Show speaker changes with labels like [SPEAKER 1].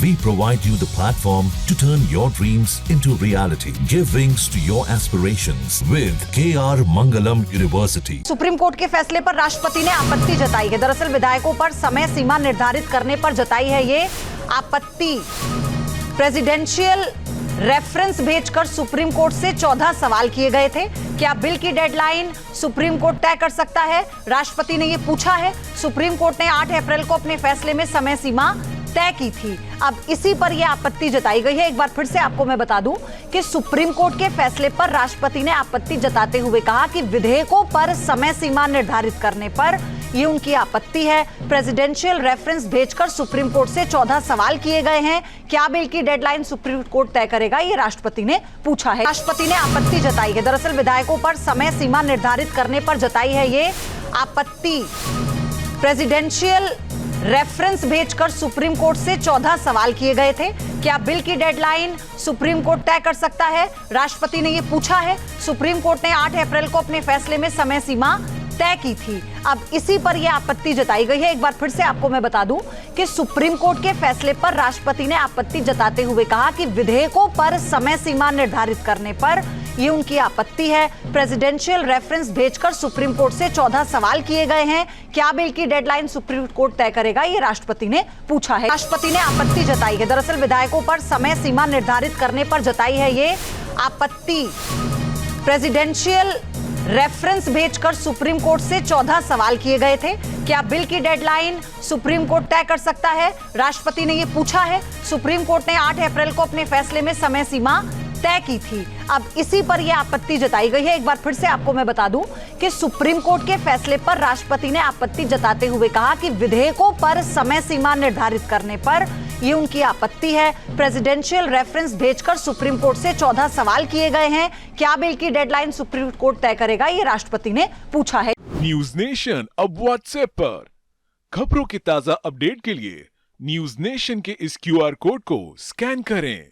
[SPEAKER 1] We provide you the platform to turn your dreams into reality. Give wings to your aspirations with KR Mangalam University.
[SPEAKER 2] Supreme court के फैसले पर राष्ट्रपति ने आपत्ति जताई है। दरअसल विधायकों पर समय सीमा निर्धारित करने पर जताई है ये आपत्ति। प्रेसिडेंशियल रेफरेंस भेजकर सुप्रीम कोर्ट से 14 सवाल किए गए थे। क्या बिल की डेडलाइन सुप्रीम कोर्ट तय कर सकता है? राष्ट्रपति ने ये पूछा है। सुप्रीम कोर्ट ने 8 अप्रैल को अपने फैसले में समय सीमा तय की थी। अब इसी पर यह आपत्ति जताई गई है। एक बार फिर से आपको मैं बता दूं कि सुप्रीम कोर्ट के फैसले पर राष्ट्रपति ने आपत्ति जताते हुए कहा कि विधेयकों पर समय सीमा निर्धारित करने पर ये उनकी आपत्ति है। प्रेसिडेंशियल रेफरेंस भेजकर सुप्रीम कोर्ट से 14 सवाल किए गए हैं। क्या बिल की डेडलाइन सुप्रीम कोर्ट तय करेगा? ये राष्ट्रपति ने पूछा है। राष्ट्रपति ने आपत्ति जताई है। दरअसल विधायकों पर समय सीमा निर्धारित करने पर जताई है ये आपत्ति। प्रेसिडेंशियल रेफरेंस भेजकर सुप्रीम कोर्ट से 14 सवाल किए गए थे। क्या बिल की डेडलाइन सुप्रीम कोर्ट तय कर सकता है? राष्ट्रपति ने यह पूछा है। सुप्रीम कोर्ट ने 8 अप्रैल को अपने फैसले में समय सीमा तय की थी। अब इसी पर यह आपत्ति जताई गई है। एक बार फिर से आपको मैं बता दूं कि सुप्रीम कोर्ट के फैसले पर राष्ट्रपति ने आपत्ति जताते हुए कहा कि विधेयकों पर समय सीमा निर्धारित करने पर ये उनकी आपत्ति है। प्रेसिडेंशियल रेफरेंस भेजकर सुप्रीम कोर्ट से 14 सवाल किए गए हैं। क्या बिल की डेडलाइन सुप्रीम कोर्ट तय करेगा? ये राष्ट्रपति ने पूछा है। राष्ट्रपति ने आपत्ति जताई है। दरअसल विधायकों पर समय सीमा निर्धारित करने पर जताई है ये आपत्ति। प्रेसिडेंशियल रेफरेंस भेजकर सुप्रीम कोर्ट से 14 सवाल किए गए थे। क्या बिल की डेडलाइन सुप्रीम कोर्ट तय कर सकता है? राष्ट्रपति ने यह पूछा है। सुप्रीम कोर्ट ने 8 अप्रैल को अपने फैसले में समय सीमा तय की थी। अब इसी पर यह आपत्ति जताई गई है। एक बार फिर से आपको मैं बता दूं कि सुप्रीम कोर्ट के फैसले पर राष्ट्रपति ने आपत्ति जताते हुए कहा कि विधेयकों पर समय सीमा निर्धारित करने पर ये उनकी आपत्ति है। प्रेसिडेंशियल रेफरेंस भेजकर सुप्रीम कोर्ट से 14 सवाल किए गए हैं। क्या बिल की डेडलाइन सुप्रीम कोर्ट तय करेगा? ये राष्ट्रपति ने पूछा है।
[SPEAKER 3] न्यूज नेशन अब व्हाट्सएप पर खबरों की ताजा अपडेट के लिए न्यूज नेशन के इस QR कोड को स्कैन करें।